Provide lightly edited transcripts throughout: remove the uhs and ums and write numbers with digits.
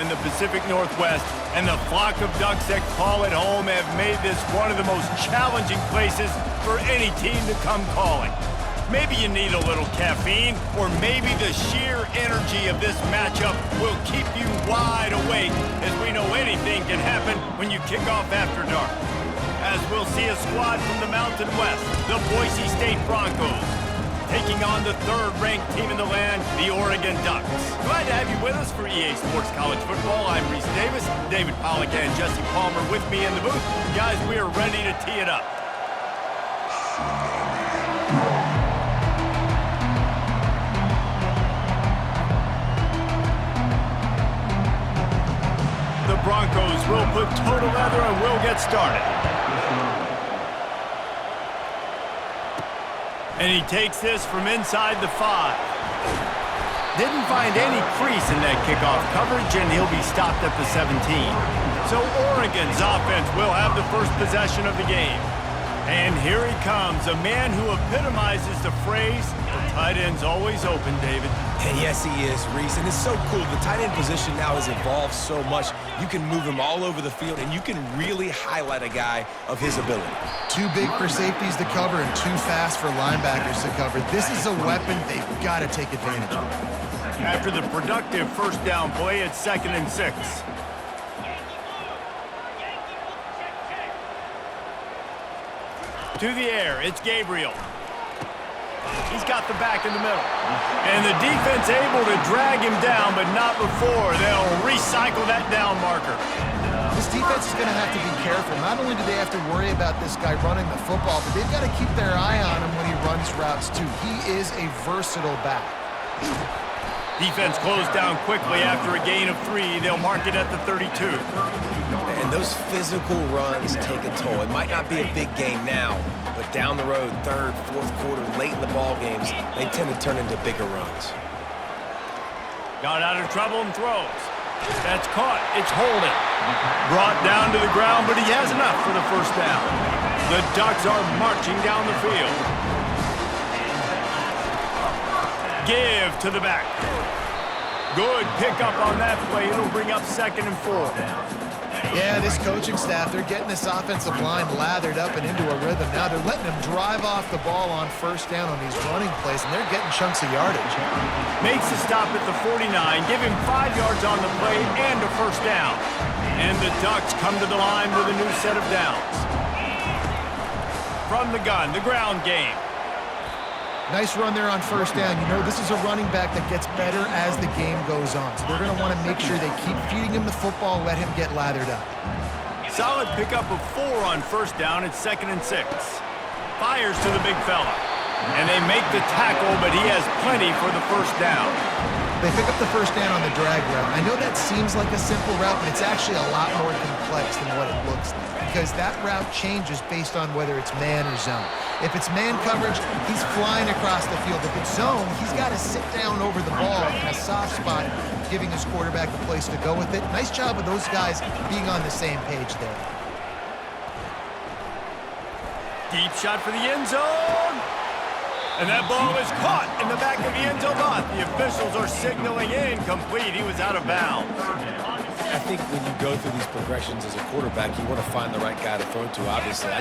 in the Pacific Northwest, and the flock of ducks that call it home have made this one of the most challenging places for any team to come calling. Maybe you need a little caffeine, or maybe the sheer energy of this matchup will keep you wide awake, as we know anything can happen when you kick off after dark. As we'll see a squad from the Mountain West, the Boise State Broncos, taking on the third-ranked team in the land, the Oregon Ducks. Glad to have you with us for EA Sports College Football. I'm Reese Davis, David Pollack and Jesse Palmer with me in the booth. Guys, we are ready to tee it up. The Broncos will put toe together and we'll get started. And he takes this from inside the 5. Didn't find any crease in that kickoff coverage, and he'll be stopped at the 17. So Oregon's offense will have the first possession of the game. And here he comes, a man who epitomizes the phrase, the tight end's always open, David. And yes, he is, Reese. And it's so cool. The tight end position now has evolved so much. You can move him all over the field, and you can really highlight a guy of his ability. Too big for safeties to cover and too fast for linebackers to cover. This is a weapon they've got to take advantage of. After the productive first down play, it's 2nd and 6. To the air, it's Gabriel. He's got the back in the middle. And the defense able to drag him down, but not before they'll recycle that down marker. This defense is going to have to be careful. Not only do they have to worry about this guy running the football, but they've got to keep their eye on him when he runs routes too. He is a versatile back. Defense closed down quickly after a gain of 3. They'll mark it at the 32. And those physical runs take a toll. It might not be a big game now, but down the road, third, fourth quarter, late in the ball games, they tend to turn into bigger runs. Got out of trouble and throws. That's caught. It's holding. Brought down to the ground, but he has enough for the first down. The Ducks are marching down the field. Give to the back. Good pickup on that play. It'll bring up 2nd and 4. Yeah, this coaching staff, they're getting this offensive line lathered up and into a rhythm. Now they're letting them drive off the ball on first down on these running plays, and they're getting chunks of yardage. Makes the stop at the 49. Give him 5 yards on the play and a first down. And the Ducks come to the line with a new set of downs. From the gun, the ground game. Nice run there on first down. You know, this is a running back that gets better as the game goes on. So they're going to want to make sure they keep feeding him the football, let him get lathered up. Solid pickup of 4 on first down. It's 2nd and 6. Fires to the big fella. And they make the tackle, but he has plenty for the first down. They pick up the first down on the drag route. I know that seems like a simple route, but it's actually a lot more complex than what it looks like, because that route changes based on whether it's man or zone. If it's man coverage, he's flying across the field. If it's zone, he's got to sit down over the ball in a soft spot, giving his quarterback a place to go with it. Nice job of those guys being on the same page there. Deep shot for the end zone. And that ball is caught in the back of the end zone lot. The officials are signaling incomplete. He was out of bounds. I think when you go through these progressions as a quarterback, you want to find the right guy to throw to, obviously. I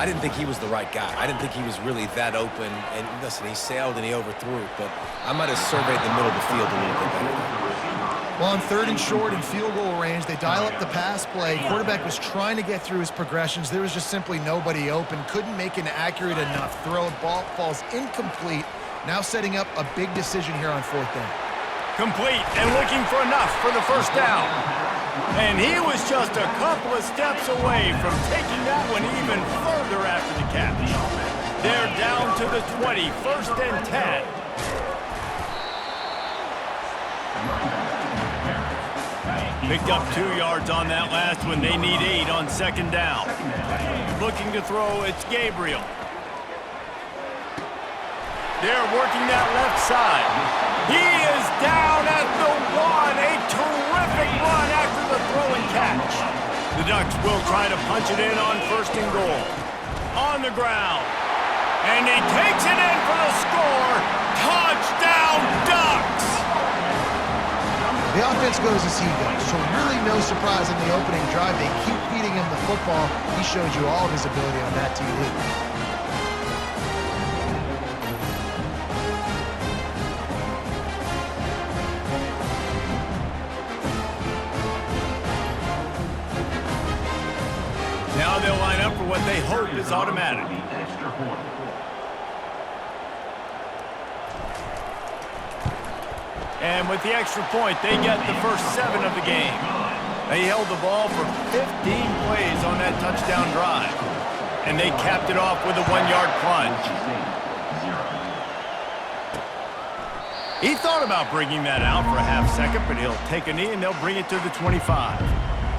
didn't think he was the right guy. I didn't think he was really that open. And listen, he sailed and he overthrew it, but I might have surveyed the middle of the field a little bit better. Well, on 3rd and short and field goal range, they dial up the pass play. Quarterback was trying to get through his progressions. There was just simply nobody open. Couldn't make an accurate enough throw. Ball falls incomplete. Now setting up a big decision here on 4th down. Complete and looking for enough for the first down. And he was just a couple of steps away from taking that one even further after the catch. They're down to the 20, 1st and 10. Picked up 2 yards on that last one. They need 8 on 2nd down. Looking to throw, it's Gabriel. They're working that left side. He is down at the 1. A terrific run after the throw and catch. The Ducks will try to punch it in on 1st and goal. On the ground. And he takes it in for the score. Touchdown, Ducks! The offense goes as he goes, so really no surprise in the opening drive. They keep feeding him the football. He showed you all of his ability on that TD. Now they'll line up for what they hope is automatic. And with the extra point, they get the first 7 of the game. They held the ball for 15 plays on that touchdown drive. And they capped it off with a 1-yard plunge. He thought about bringing that out for a half second, but he'll take a knee and they'll bring it to the 25.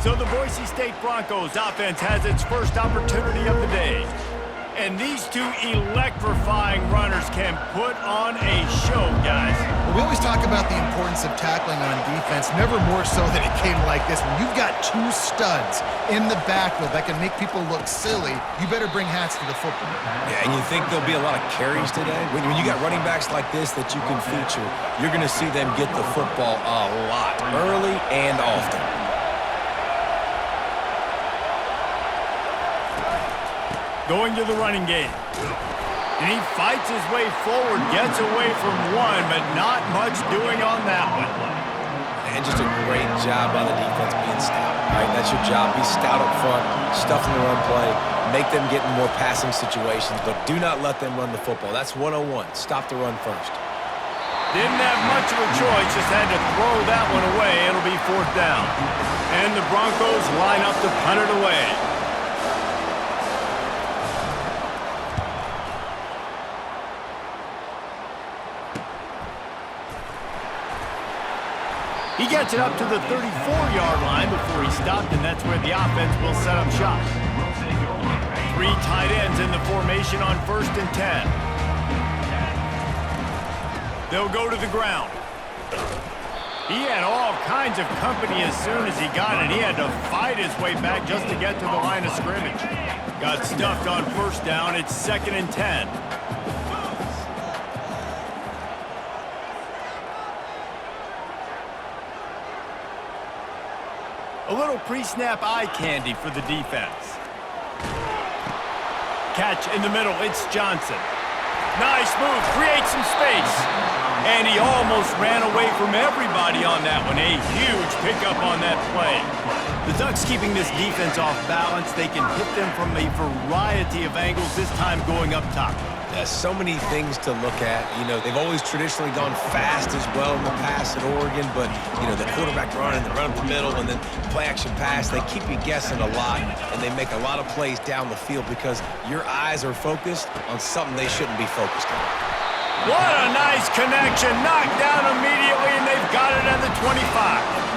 So the Boise State Broncos offense has its first opportunity of the day. And these two electrifying runners can put on a show, guys. We always talk about the importance of tackling on defense, never more so than it came like this. When you've got 2 studs in the backfield that can make people look silly, you better bring hats to the football. Yeah, and you think there'll be a lot of carries today? When you got running backs like this that you can feature, you're going to see them get the football a lot, early and often. Going to the running game. And he fights his way forward, gets away from one, but not much doing on that one. And just a great job by the defense being stout. All right, that's your job. Be stout up front, stuff in the run play, make them get in more passing situations, but do not let them run the football. That's 101. Stop the run first. Didn't have much of a choice, just had to throw that one away. It'll be 4th down. And the Broncos line up to punt it away. He gets it up to the 34-yard line before he stopped, and that's where the offense will set up shop. 3 tight ends in the formation on 1st and 10. They'll go to the ground. He had all kinds of company as soon as he got it. He had to fight his way back just to get to the line of scrimmage. Got stuffed on 1st down. It's 2nd and 10. A little pre-snap eye candy for the defense. Catch in the middle, it's Johnson. Nice move, creates some space. And he almost ran away from everybody on that one. A huge pickup on that play. The Ducks keeping this defense off balance. They can hit them from a variety of angles, this time going up top. So many things to look at. You know, they've always traditionally gone fast as well in the past at Oregon, but, you know, the quarterback run and the run up the middle and then play-action pass, they keep you guessing a lot, and they make a lot of plays down the field because your eyes are focused on something they shouldn't be focused on. What a nice connection. Knocked down immediately, and they've got it at the 25.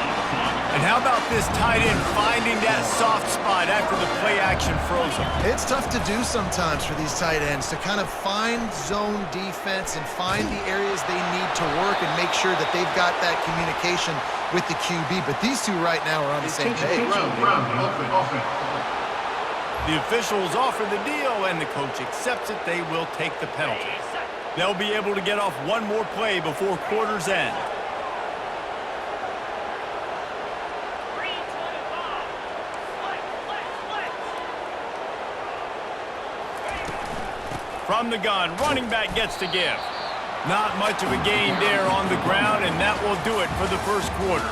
And how about this tight end finding that soft spot after the play action froze him? It's tough to do sometimes for these tight ends to kind of find zone defense and find the areas they need to work and make sure that they've got that communication with the QB. But these two right now are on the same page. The officials offer the deal, and the coach accepts it. They will take the penalty. They'll be able to get off one more play before quarter's end. From the gun, running back gets to give. Not much of a gain there on the ground, and that will do it for the first quarter.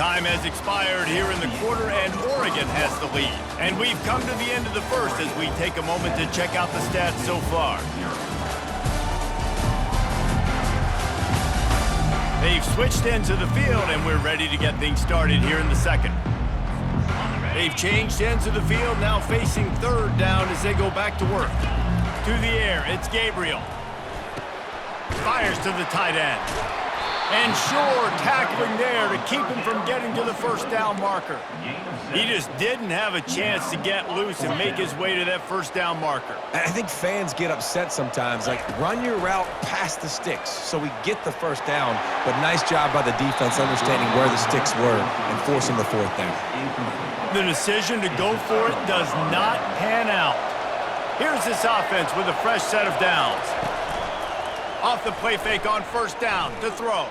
Time has expired here in the quarter, and Oregon has the lead. And we've come to the end of the first as we take a moment to check out the stats so far. They've switched ends of the field, and we're ready to get things started here in the second. They've changed ends of the field, now facing 3rd down as they go back to work. To the air, it's Gabriel. Fires to the tight end. And Shore tackling there to keep him from getting to the 1st down marker. He just didn't have a chance to get loose and make his way to that 1st down marker. I think fans get upset sometimes, like run your route past the sticks so we get the 1st down, but nice job by the defense understanding where the sticks were and forcing the 4th down. The decision to go for it does not pan out. Here's this offense with a fresh set of downs. Off the play fake on 1st down to throw.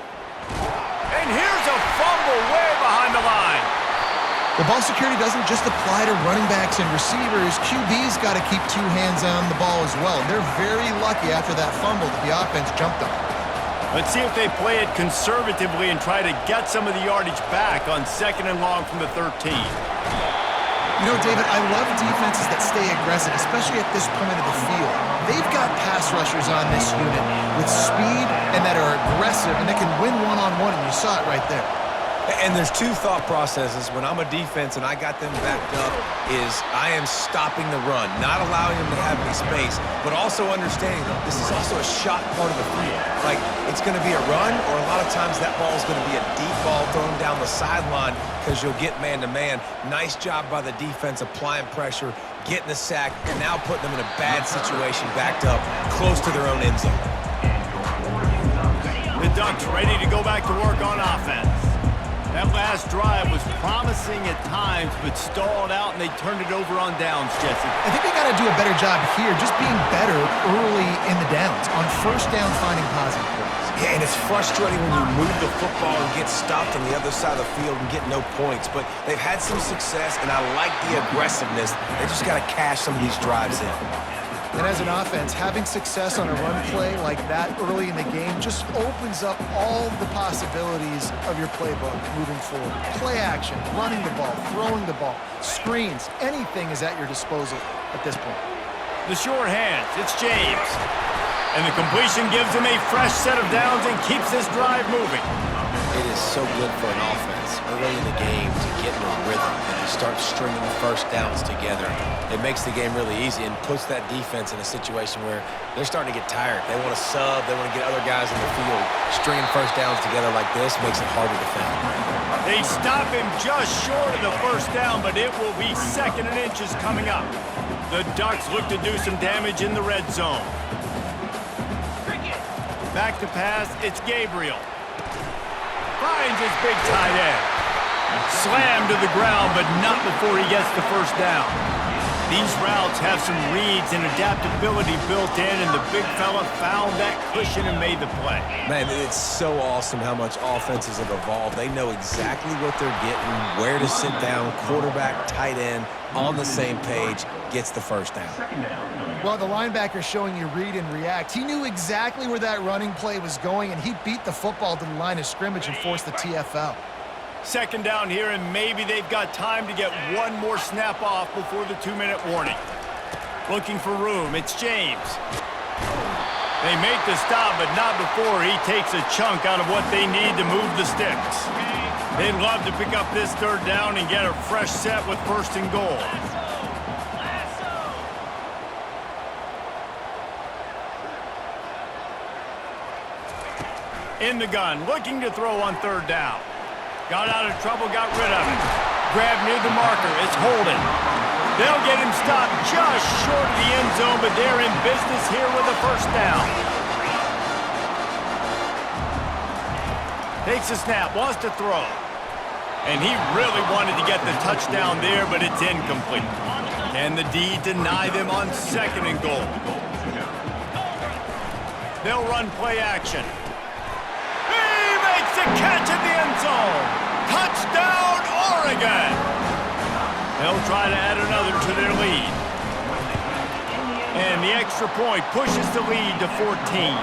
And here's a fumble way behind the line. The ball security doesn't just apply to running backs and receivers. QB's got to keep two hands on the ball as well. They're very lucky after that fumble that the offense jumped on. Let's see if they play it conservatively and try to get some of the yardage back on 2nd and long from the 13. You know, David, I love defenses that stay aggressive, especially at this point of the field. They've got pass rushers on this unit with speed and that are aggressive and that can win one-on-one, and you saw it right there. And there's two thought processes when I'm a defense and I got them backed up is I am stopping the run, not allowing them to have any space, but also understanding this is also a shot part of the field. Like, it's going to be a run, or a lot of times that ball is going to be a deep ball thrown down the sideline because you'll get man-to-man. Nice job by the defense applying pressure, getting the sack, and now putting them in a bad situation backed up close to their own end zone. The Ducks ready to go back to work on offense. That last drive was promising at times, but stalled out, and they turned it over on downs, Jesse. I think they got to do a better job here, just being better early in the downs, on first down finding positive plays. Yeah, and it's frustrating when you move the football and get stopped on the other side of the field and get no points, but they've had some success, and I like the aggressiveness. They just got to cash some of these drives in. And as an offense, having success on a run play like that early in the game just opens up all the possibilities of your playbook moving forward. Play action, running the ball, throwing the ball, screens, anything is at your disposal at this point. The short hands, it's James. And the completion gives him a fresh set of downs and keeps this drive moving. It is so good for an offense early in the game to get in a rhythm and to start stringing first downs together. It makes the game really easy and puts that defense in a situation where they're starting to get tired. They want to sub. They want to get other guys in the field. Stringing first downs together like this makes it hard to defend. They stop him just short of the first down, but it will be 2nd and inches coming up. The Ducks look to do some damage in the red zone. Back to pass, it's Gabriel. Finds his big tight end. Slammed to the ground, but not before he gets the first down. These routes have some reads and adaptability built in, and the big fella found that cushion and made the play. Man, it's so awesome how much offenses have evolved. They know exactly what they're getting, where to sit down, quarterback, tight end, on the same page, gets the first down. Well, the linebacker showing you read and react. He knew exactly where that running play was going, and he beat the football to the line of scrimmage and forced the TFL. 2nd down here, and maybe they've got time to get one more snap off before the 2-minute warning. Looking for room, it's James. They make the stop, but not before he takes a chunk out of what they need to move the sticks. They'd love to pick up this 3rd down and get a fresh set with 1st and goal. In the gun, looking to throw on 3rd down. Got out of trouble, got rid of it. Grabbed near the marker, it's holding. They'll get him stopped just short of the end zone, but they're in business here with a 1st down. Takes a snap, wants to throw. And he really wanted to get the touchdown there, but it's incomplete. Can the D deny them on 2nd and goal? They'll run play action. Makes a catch in the end zone. Touchdown, Oregon. They'll try to add another to their lead. And the extra point pushes the lead to 14.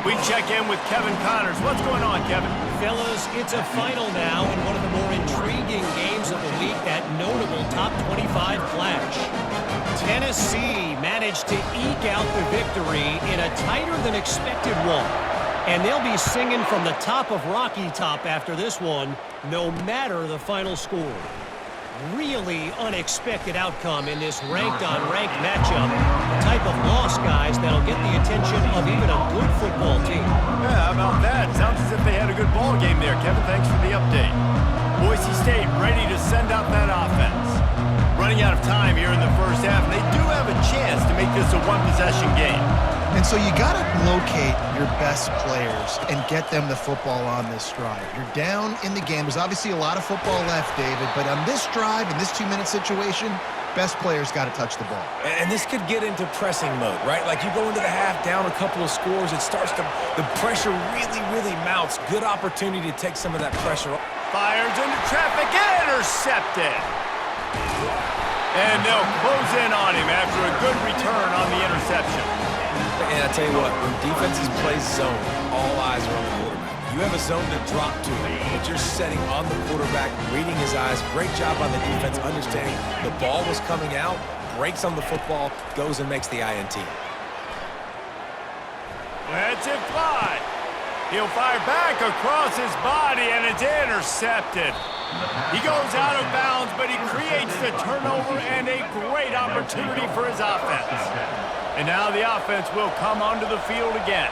We check in with Kevin Connors. What's going on, Kevin? Fellas, it's a final now in one of the more intriguing games of the week, that notable top 25 clash. Tennessee managed to eke out the victory in a tighter than expected one. And they'll be singing from the top of Rocky Top after this one, no matter the final score. Really unexpected outcome in this ranked-on-ranked matchup. The type of loss, guys, that'll get the attention of even a good football team. Yeah, how about that? Sounds as if they had a good ball game there, Kevin. Thanks for the update. Boise State ready to send out that offense. Running running out of time here in the first half, and they do have a chance to make this a one-possession game. And so you got to locate your best players and get them the football on this drive. You're down in the game. There's obviously a lot of football left, David, but on this drive, in this 2-minute situation, best players got to touch the ball. And this could get into pressing mode, right? Like you go into the half down a couple of scores, it starts to, the pressure really mounts. Good opportunity to take some of that pressure off. Fires into traffic, intercepted. And they'll close in on him after a good return on the interception. And I tell you what, when defenses play zone, all eyes are on the quarterback. You have a zone to drop to, but you're setting on the quarterback, reading his eyes. Great job on the defense, understanding the ball was coming out, breaks on the football, goes and makes the INT. Lets it fly. He'll fire back across his body, and it's intercepted. He goes out of bounds, but he creates the turnover and a great opportunity for his offense. And now the offense will come onto the field again.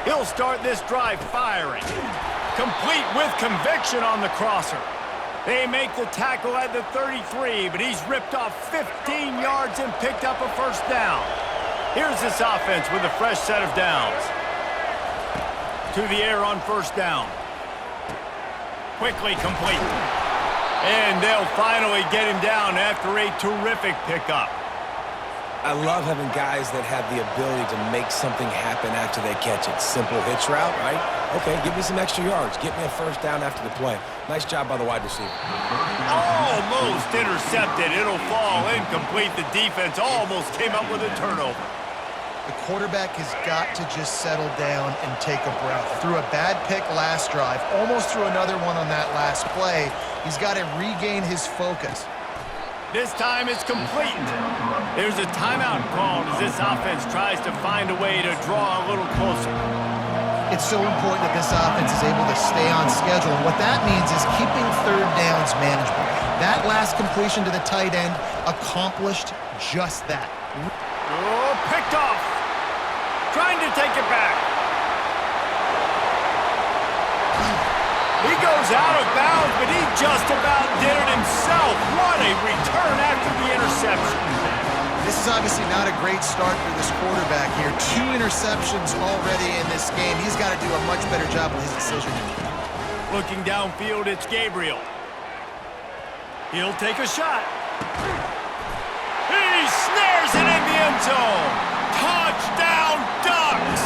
He'll start this drive firing. Complete with conviction on the crosser. They make the tackle at the 33, but he's ripped off 15 yards and picked up a first down. Here's this offense with a fresh set of downs. To the air on first down. Quickly complete. And they'll finally get him down after a terrific pickup. I love having guys that have the ability to make something happen after they catch it. Simple hitch route, right? Okay, give me some extra yards. Get me a first down after the play. Nice job by the wide receiver. Almost intercepted. It'll fall incomplete. The defense almost came up with a turnover. The quarterback has got to just settle down and take a breath. Threw a bad pick last drive, almost threw another one on that last play. He's got to regain his focus. This time it's complete. There's a timeout called as this offense tries to find a way to draw a little closer. It's so important that this offense is able to stay on schedule, and what that means is keeping third downs manageable. That last completion to the tight end accomplished just that. Oh, picked off. Trying to take it back. He goes out of bounds, but he just about did it himself. What a return after the interception. This is obviously not a great start for this quarterback here. 2 interceptions already in this game. He's got to do a much better job with his decision. Looking downfield, it's Gabriel. He'll take a shot. He snares it in the end zone. Touchdown, Ducks!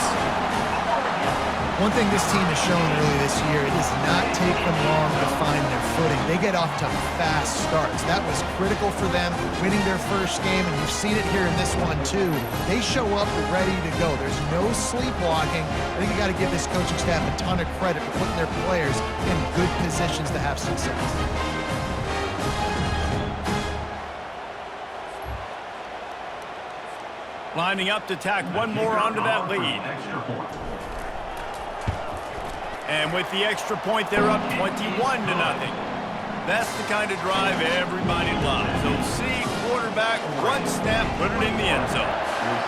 One thing this team has shown early this year, it does not take them long to find their footing. They get off to fast starts. That was critical for them, winning their first game, and you've seen it here in this one too. They show up ready to go. There's no sleepwalking. I think you got to give this coaching staff a ton of credit for putting their players in good positions to have success. Lining up to tack one more onto that lead. And with the extra point, they're up 21-0. That's the kind of drive everybody loves. So see quarterback, one snap, put it in the end zone.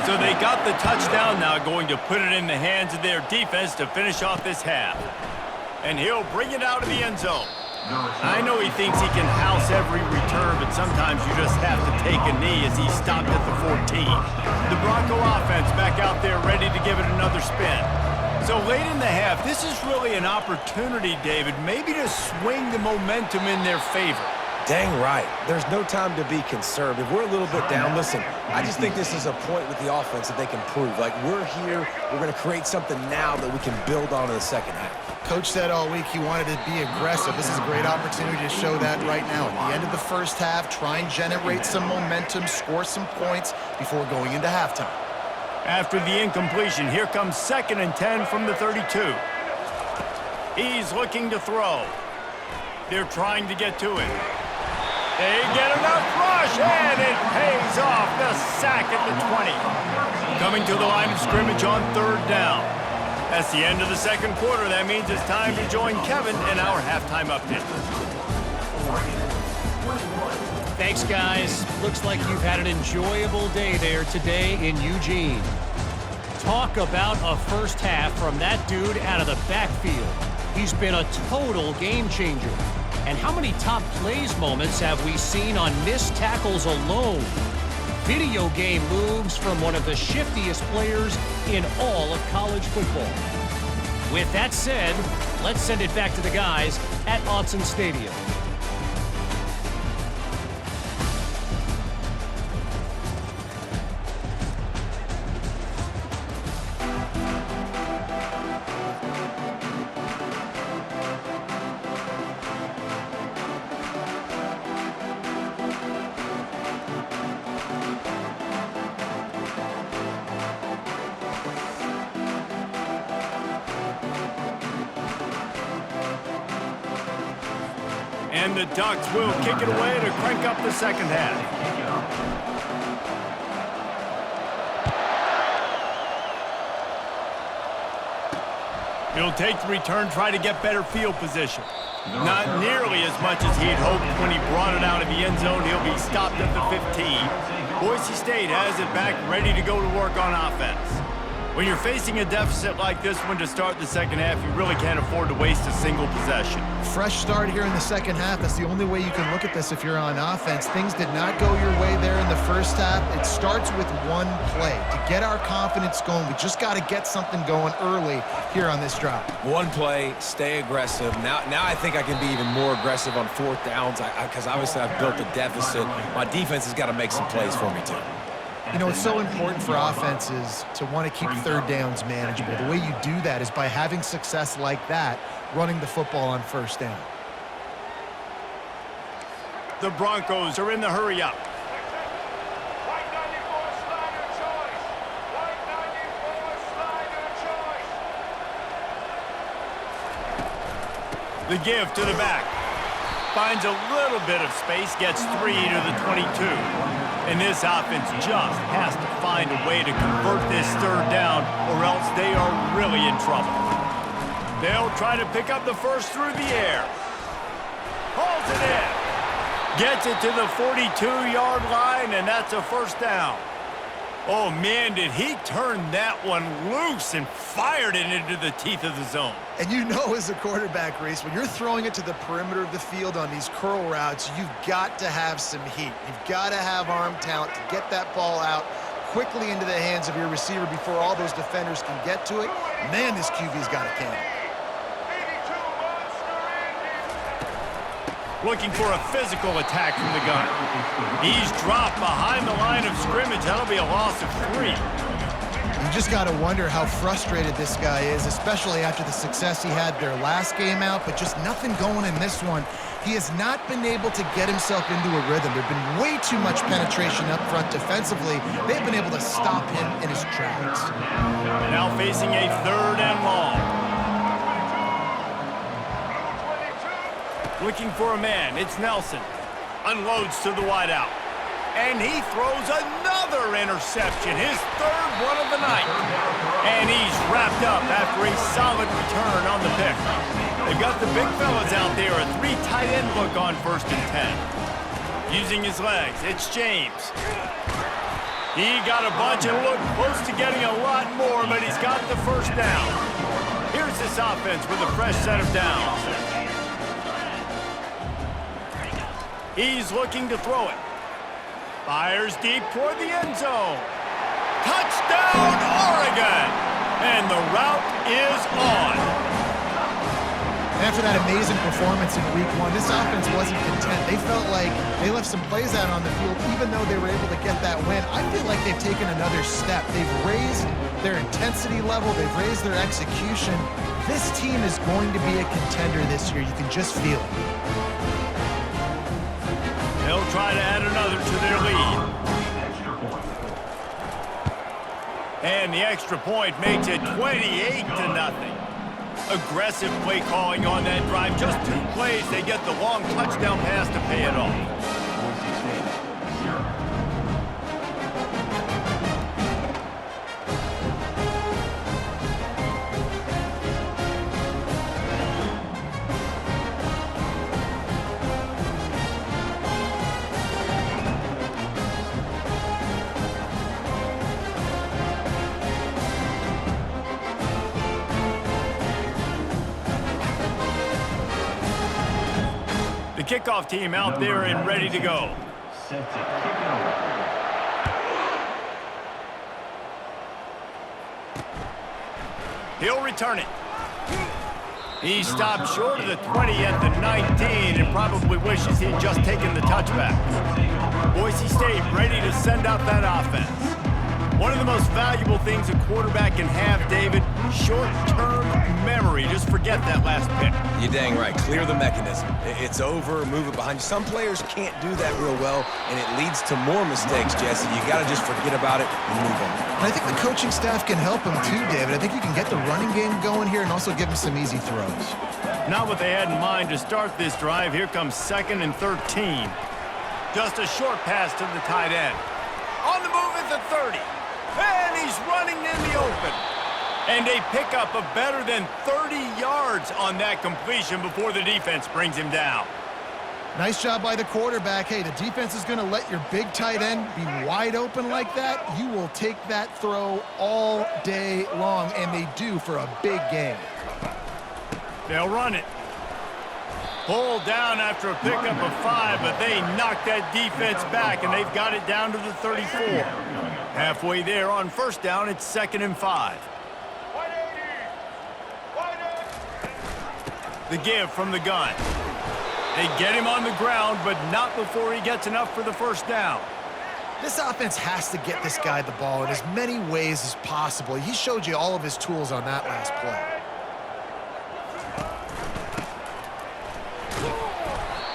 So they got the touchdown now, going to put it in the hands of their defense to finish off this half. And he'll bring it out of the end zone. I know he thinks he can house every return, but sometimes you just have to take a knee as he stopped at the 14. The Bronco offense back out there ready to give it another spin. So late in the half, this is really an opportunity, David, maybe to swing the momentum in their favor. Dang right. There's no time to be conservative. We're a little bit down. Listen, I just think this is a point with the offense that they can prove. Like, we're here, we're going to create something now that we can build on in the second half. Coach said all week he wanted to be aggressive. This is a great opportunity to show that right now. At the end of the first half, try and generate some momentum, score some points before going into halftime. After the incompletion, here comes 2nd and 10 from the 32. He's looking to throw. They're trying to get to it. They get enough rush, and it pays off. The sack at the 20. Coming to the line of scrimmage on 3rd down. That's the end of the second quarter. That means it's time to join Kevin in our halftime update. Thanks, guys. Looks like you've had an enjoyable day there today in Eugene. Talk about a first half from that dude out of the backfield. He's been a total game changer. And how many top plays moments have we seen on missed tackles alone? Video game moves from one of the shiftiest players in all of college football. With that said, let's send it back to the guys at Autzen Stadium. And the Ducks will kick it away to crank up the second half. He'll take the return, try to get better field position. Not nearly as much as he'd hoped when he brought it out of the end zone. He'll be stopped at the 15. Boise State has it back, ready to go to work on offense. When you're facing a deficit like this one to start the second half, you really can't afford to waste a single possession. Fresh start here in the second half. That's the only way you can look at this if you're on offense. Things did not go your way there in the first half. It starts with one play. To get our confidence going, we just got to get something going early here on this drive. One play, stay aggressive. Now I think I can be even more aggressive on fourth downs because obviously I've built a deficit. My defense has got to make some plays for me too. You know, it's so important for offenses to want to keep third downs manageable. The way you do that is by having success like that, running the football on first down. The Broncos are in the hurry up. The give to the back. Finds a little bit of space, gets 3 to the 22. And this offense just has to find a way to convert this third down, or else they are really in trouble. They'll try to pick up the first through the air. Hauls it in. Gets it to the 42-yard line, and that's a first down. Oh, man, did he turn that one loose and fired it into the teeth of the zone. And you know as a quarterback, Reese, when you're throwing it to the perimeter of the field on these curl routes, you've got to have some heat. You've got to have arm talent to get that ball out quickly into the hands of your receiver before all those defenders can get to it. Man, this QB's got a cannon. Looking for a physical attack from the gun. He's dropped behind the line of scrimmage. That'll be a loss of 3. You just got to wonder how frustrated this guy is, especially after the success he had their last game out, but just nothing going in this one. He has not been able to get himself into a rhythm. There's been way too much penetration up front defensively. They've been able to stop him in his tracks. Now facing a 3rd and long. Looking for a man. It's Nelson. Unloads to the wideout. And he throws another interception. His 3rd one of the night. And he's wrapped up after a solid return on the pick. They've got the big fellas out there. A 3 tight end look on 1st and 10. Using his legs. It's James. He got a bunch and looked close to getting a lot more, but he's got the first down. Here's this offense with a fresh set of downs. He's looking to throw it. Fires deep toward the end zone. Touchdown, Oregon! And the route is on. After that amazing performance in week 1, this offense wasn't content. They felt like they left some plays out on the field, even though they were able to get that win. I feel like they've taken another step. They've raised their intensity level. They've raised their execution. This team is going to be a contender this year. You can just feel it. They'll try to add another to their lead. And the extra point makes it 28-0. Aggressive play calling on that drive. Just 2 plays, they get the long touchdown pass to pay it off. The kickoff team out there and ready to go. Set to kick it off. He'll return it. He stopped short of the 20 at the 19 and probably wishes he'd just taken the touchback. Boise State ready to send out that offense. One of the most valuable things a quarterback can have, David, short-term memory. Just forget that last pick. You're dang right. Clear the mechanism. It's over, move it behind you. Some players can't do that real well, and it leads to more mistakes, Jesse. You got to just forget about it and move on. And I think the coaching staff can help him too, David. I think you can get the running game going here and also give him some easy throws. Not what they had in mind to start this drive. Here comes 2nd and 13. Just a short pass to the tight end. On the move at the 30. And he's running in the open. And a pickup of better than 30 yards on that completion before the defense brings him down. Nice job by the quarterback. Hey, the defense is going to let your big tight end be wide open like that. You will take that throw all day long, and they do for a big game. They'll run it. Pulled down after a pickup of 5, but they knocked that defense back, and they've got it down to the 34. Halfway there on 1st down, it's 2nd and 5. The give from the gun. They get him on the ground, but not before he gets enough for the 1st down. This offense has to get this guy the ball in as many ways as possible. He showed you all of his tools on that last play.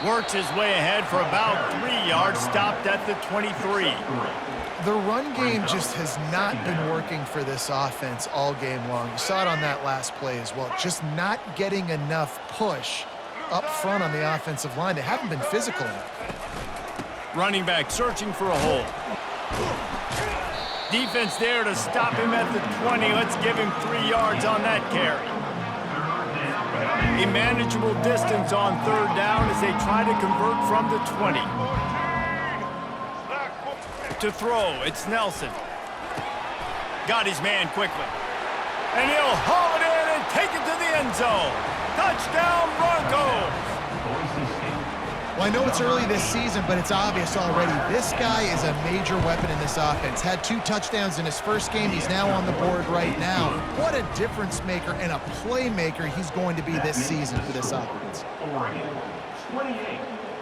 Works his way ahead for about 3 yards, stopped at the 23. The run game just has not been working for this offense all game long. You saw it on that last play as well. Just not getting enough push up front on the offensive line. They haven't been physical enough. Running back searching for a hole. Defense there to stop him at the 20. Let's give him 3 yards on that carry. A manageable distance on 3rd down as they try to convert from the 20. To throw, it's Nelson. Got his man quickly. And he'll haul it in and take it to the end zone. Touchdown, Broncos! Well, I know it's early this season, but it's obvious already. This guy is a major weapon in this offense. Had 2 touchdowns in his first game. He's now on the board right now. What a difference maker and a playmaker he's going to be this season for this offense. Oregon, 28.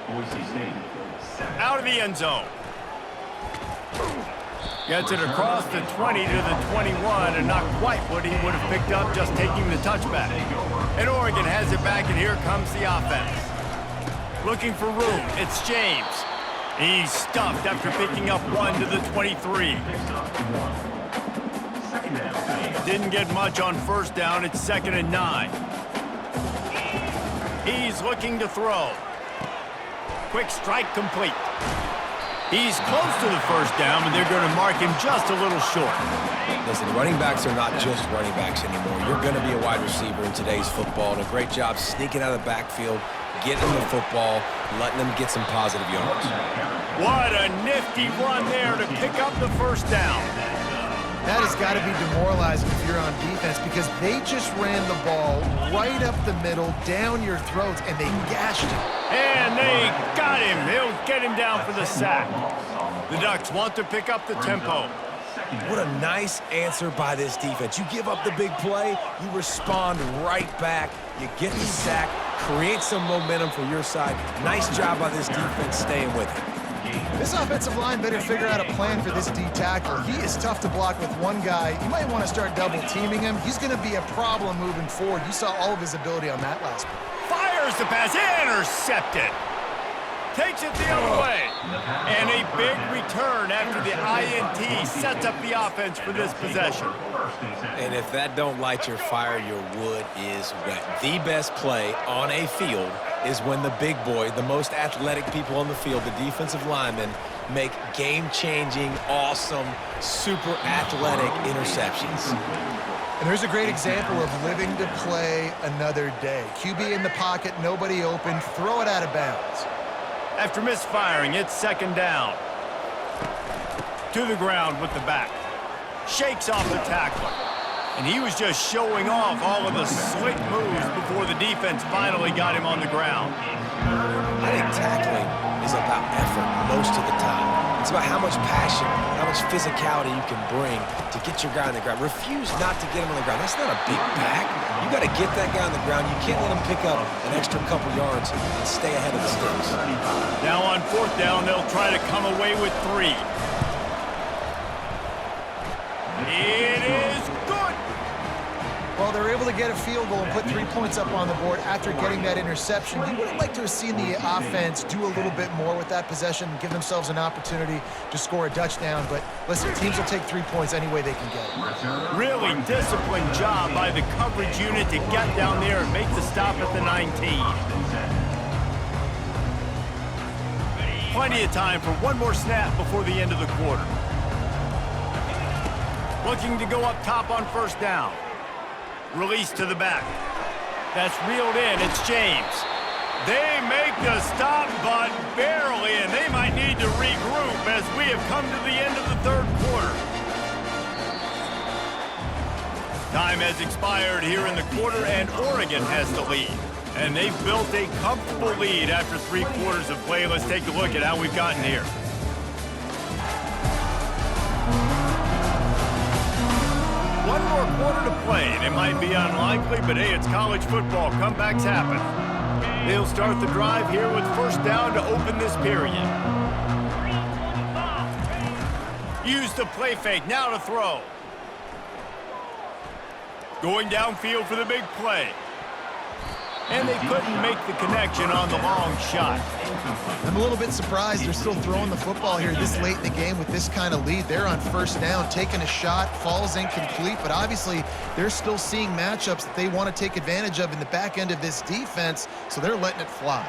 Boise State, 7. Out of the end zone. Gets it across the 20 to the 21, and not quite what he would have picked up just taking the touchback. And Oregon has it back, and here comes the offense. Looking for room, it's James. He's stuffed after picking up 1 to the 23. Didn't get much on 1st down, it's 2nd and 9. He's looking to throw. Quick strike complete. He's close to the 1st down, but they're going to mark him just a little short. Listen, running backs are not just running backs anymore. You're going to be a wide receiver in today's football, and a great job sneaking out of the backfield, getting the football, letting them get some positive yards. What a nifty run there to pick up the 1st down. That has got to be demoralizing if you're on defense because they just ran the ball right up the middle, down your throats, and they gashed him. And they got him. He'll get him down for the sack. The Ducks want to pick up the tempo. What a nice answer by this defense. You give up the big play, you respond right back, you get the sack, create some momentum for your side. Nice job by this defense staying with it. This offensive line better figure out a plan for this D tackle. He is tough to block with one guy. You might want to start double teaming him. He's going to be a problem moving forward. You saw all of his ability on that last play. Fires the pass, intercepted. Takes it the other way. And a big return after the INT sets up the offense for this possession. And if that don't light your fire, your wood is wet. The best play on a field is when the big boy, the most athletic people on the field, the defensive linemen, make game-changing, awesome, super athletic interceptions. And there's a great example of living to play another day. QB in the pocket, nobody open, throw it out of bounds. After misfiring, it's 2nd down. To the ground with the back. Shakes off the tackler. And he was just showing off all of the slick moves before the defense finally got him on the ground. I tackling is about effort most of the time. It's about how much passion, how much physicality you can bring to get your guy on the ground. Refuse not to get him on the ground. That's not a big back. You got to get that guy on the ground. You can't let him pick up an extra couple yards and stay ahead of the sticks. Now on 4th down, they'll try to come away with 3. It is good. Well, they're able to get a field goal and put 3 points up on the board after getting that interception. You would have liked to have seen the offense do a little bit more with that possession and give themselves an opportunity to score a touchdown. But listen, teams will take 3 points any way they can get it. Really disciplined job by the coverage unit to get down there and make the stop at the 19. Plenty of time for one more snap before the end of the quarter. Looking to go up top on 1st down. Release to the back. That's reeled in. It's James. They make the stop, but barely, and they might need to regroup as we have come to the end of the 3rd quarter. Time has expired here in the quarter, and Oregon has the lead. And they've built a comfortable lead after 3 quarters of play. Let's take a look at how we've gotten here. One more quarter to play, and it might be unlikely, but hey, it's college football. Comebacks happen. They'll start the drive here with 1st down to open this period. Use the play fake, now to throw. Going downfield for the big play. And they couldn't make the connection on the long shot. I'm a little bit surprised they're still throwing the football here this late in the game with this kind of lead. They're on 1st down, taking a shot, falls incomplete, but obviously they're still seeing matchups that they want to take advantage of in the back end of this defense, so they're letting it fly.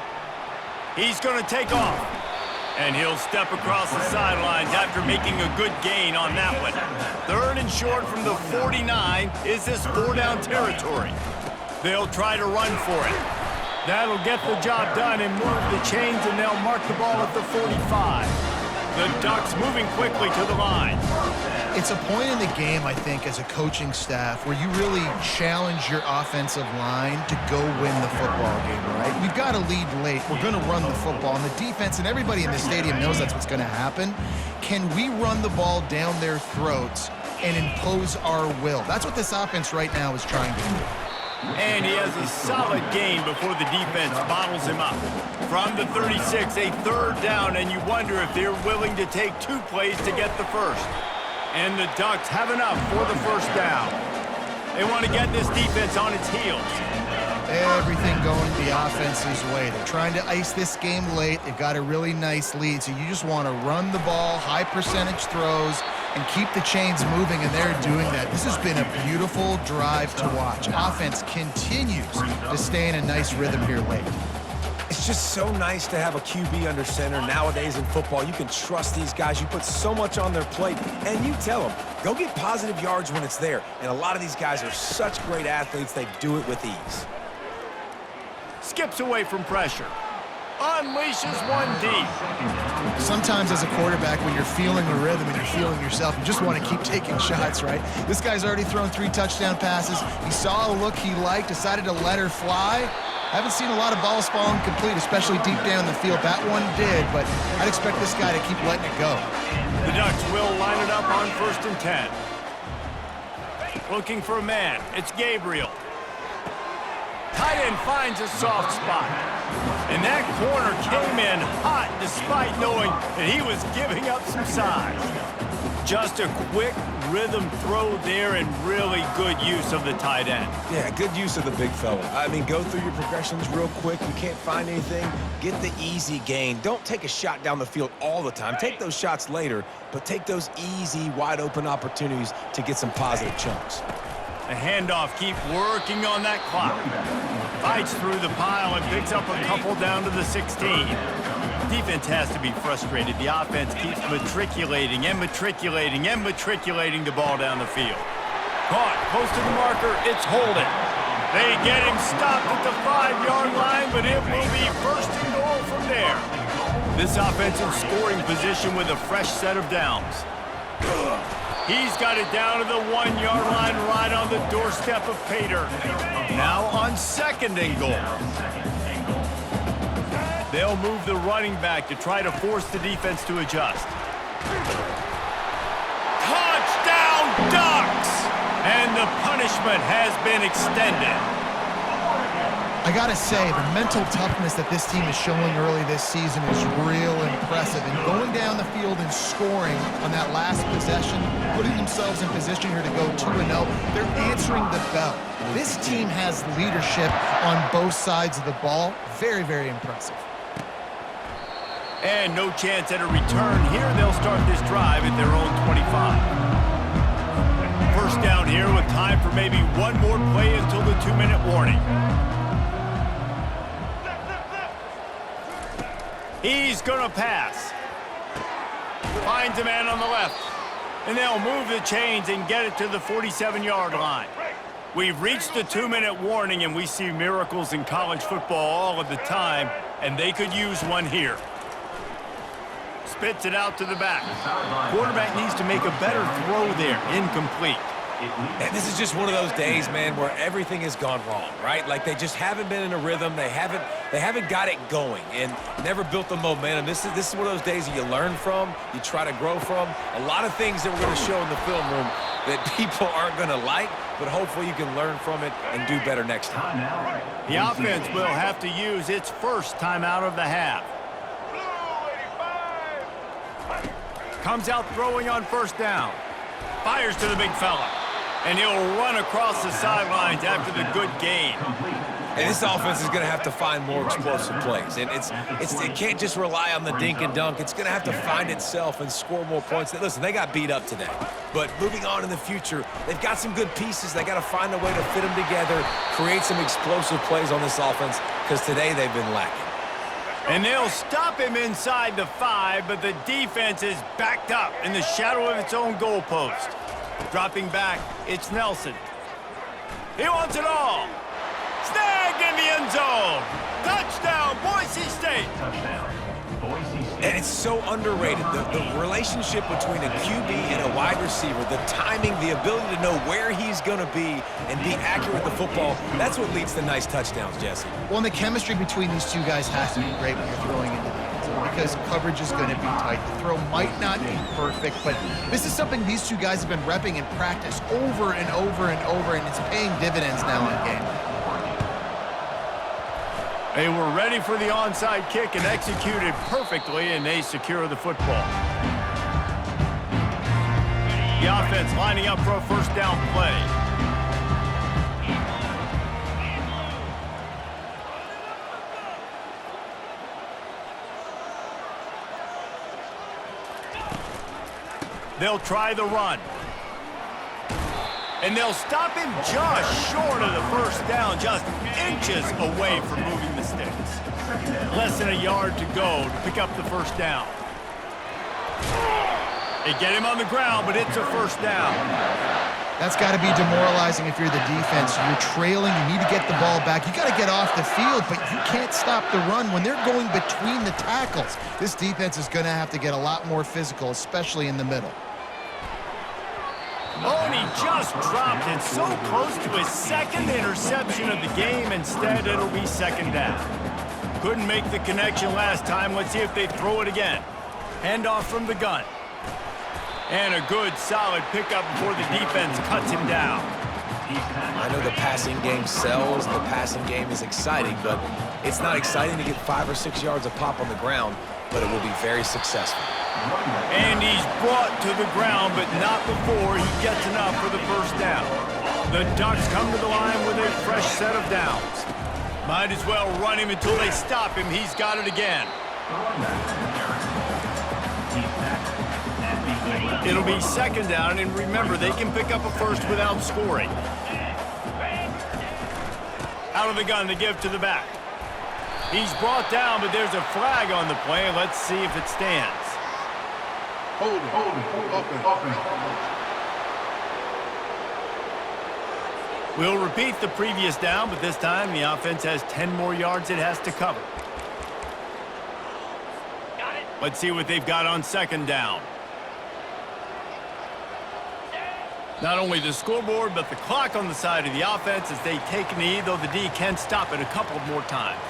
He's going to take off, and he'll step across the sidelines after making a good gain on that one. 3rd and short from the 49 is this 4-down territory. They'll try to run for it. That'll get the job done and move the chains, and they'll mark the ball at the 45. The Ducks moving quickly to the line. It's a point in the game, I think, as a coaching staff where you really challenge your offensive line to go win the football game, right? We've got to lead late. We're going to run the football, and the defense and everybody in the stadium knows that's what's going to happen. Can we run the ball down their throats and impose our will? That's what this offense right now is trying to do. And he has a solid gain before the defense bottles him up. From the 36, a 3rd down, and you wonder if they're willing to take 2 plays to get the 1st. And the Ducks have enough for the 1st down. They want to get this defense on its heels. Everything going the offense's way. They're trying to ice this game late. They've got a really nice lead, so you just want to run the ball, high percentage throws, and keep the chains moving, and they're doing that. This has been a beautiful drive to watch. Offense continues to stay in a nice rhythm here late. It's just so nice to have a QB under center. Nowadays in football, you can trust these guys. You put so much on their plate, and you tell them, go get positive yards when it's there. And a lot of these guys are such great athletes, they do it with ease. Skips away from pressure. Unleashes one deep. Sometimes as a quarterback, when you're feeling the rhythm and you're feeling yourself, you just want to keep taking shots, right? This guy's already thrown 3 touchdown passes. He saw a look he liked, decided to let her fly. Haven't seen a lot of balls falling complete, especially deep down the field. That one did, but I'd expect this guy to keep letting it go. The Ducks will line it up on 1st and 10. Looking for a man. It's Gabriel. Tight end finds a soft spot. And that corner came in hot despite knowing that he was giving up some size. Just a quick rhythm throw there and really good use of the tight end. Yeah, good use of the big fella. I mean, go through your progressions real quick. You can't find anything. Get the easy gain. Don't take a shot down the field all the time. Take those shots later, but take those easy, wide-open opportunities to get some positive chunks. The handoff, keep working on that clock. Fights through the pile and picks up a couple down to the 16. Defense has to be frustrated. The offense keeps matriculating and matriculating and matriculating the ball down the field. Caught close to the marker, it's holding. They get him stopped at the 5-yard line, but it will be 1st and goal from there. This offense in scoring position with a fresh set of downs. He's got it down to the 1-yard line right on the doorstep of Pater. Now on 2nd and goal. They'll move the running back to try to force the defense to adjust. Touchdown, Ducks! And the punishment has been extended. I gotta say, the mental toughness that this team is showing early this season is real impressive. And going down the field and scoring on that last possession, putting themselves in position here to go 2-0, they're answering the bell. This team has leadership on both sides of the ball. Very, very impressive. And no chance at a return here. They'll start this drive at their own 25. First down here with time for maybe one more play until the 2-minute warning. He's going to pass. Finds a man on the left. And they'll move the chains and get it to the 47-yard line. We've reached the 2-minute warning, and we see miracles in college football all of the time, and they could use one here. Spits it out to the back. Quarterback needs to make a better throw there. Incomplete. And this is just one of those days, man, where everything has gone wrong, right? Like they just haven't been in a rhythm. They haven't got it going and never built the momentum. This is one of those days that you learn from, you try to grow from. A lot of things that we're going to show in the film room that people aren't going to like, but hopefully you can learn from it and do better next time. The offense will have to use its first timeout of the half. Comes out throwing on first down. Fires to the big fella. And he'll run across the sidelines after the good gain. And this offense is going to have to find more explosive plays. And it can't just rely on the dink and dunk. It's going to have to find itself and score more points. Listen, they got beat up today. But moving on in the future, they've got some good pieces. They got to find a way to fit them together, create some explosive plays on this offense, because today they've been lacking. And they'll stop him inside the 5, but the defense is backed up in the shadow of its own goalpost. Dropping back, it's Nelson. He wants it all. Snagged in the end zone. Touchdown, Boise State. Touchdown, Boise State. And it's so underrated. The relationship between a QB and a wide receiver, the timing, the ability to know where he's going to be and be accurate with the football, that's what leads to nice touchdowns, Jesse. Well, and the chemistry between these two guys has to be great when you're throwing into the end zone because coverage is going to be tight. The throw might not be perfect, but this is something these two guys have been repping in practice over and over and over, and it's paying dividends now in game. They were ready for the onside kick and executed perfectly, and they secure the football. The offense lining up for a first down play. They'll try the run. And they'll stop him just short of the first down, just inches away from moving the sticks. Less than a yard to go to pick up the first down. They get him on the ground, but it's a first down. That's got to be demoralizing if you're the defense. You're trailing, you need to get the ball back. You got to get off the field, but you can't stop the run when they're going between the tackles. This defense is going to have to get a lot more physical, especially in the middle. Oh, and he just dropped it so close to his second interception of the game. Instead, it'll be second down. Couldn't make the connection last time. Let's see if they throw it again. Handoff from the gun. And a good, solid pickup before the defense cuts him down. I know the passing game sells and the passing game is exciting, but it's not exciting to get 5 or 6 yards of pop on the ground, but it will be very successful. And he's brought to the ground, but not before he gets enough for the first down. The Ducks come to the line with a fresh set of downs. Might as well run him until they stop him. He's got it again. It'll be second down, and remember, they can pick up a first without scoring. Out of the gun to give to the back. He's brought down, but there's a flag on the play. Let's see if it stands. Hold it, open. We'll repeat the previous down, but this time the offense has 10 more yards it has to cover. Let's see what they've got on second down. Not only the scoreboard, but the clock on the side of the offense as they take a knee, though the D can stop it a couple more times.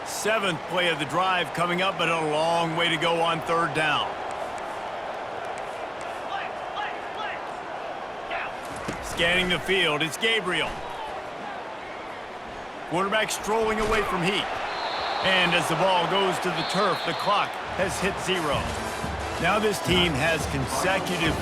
7th play of the drive coming up, but a long way to go on 3rd down. Scanning the field, it's Gabriel. Quarterback strolling away from Heat. And as the ball goes to the turf, the clock has hit 0. Now this team has consecutive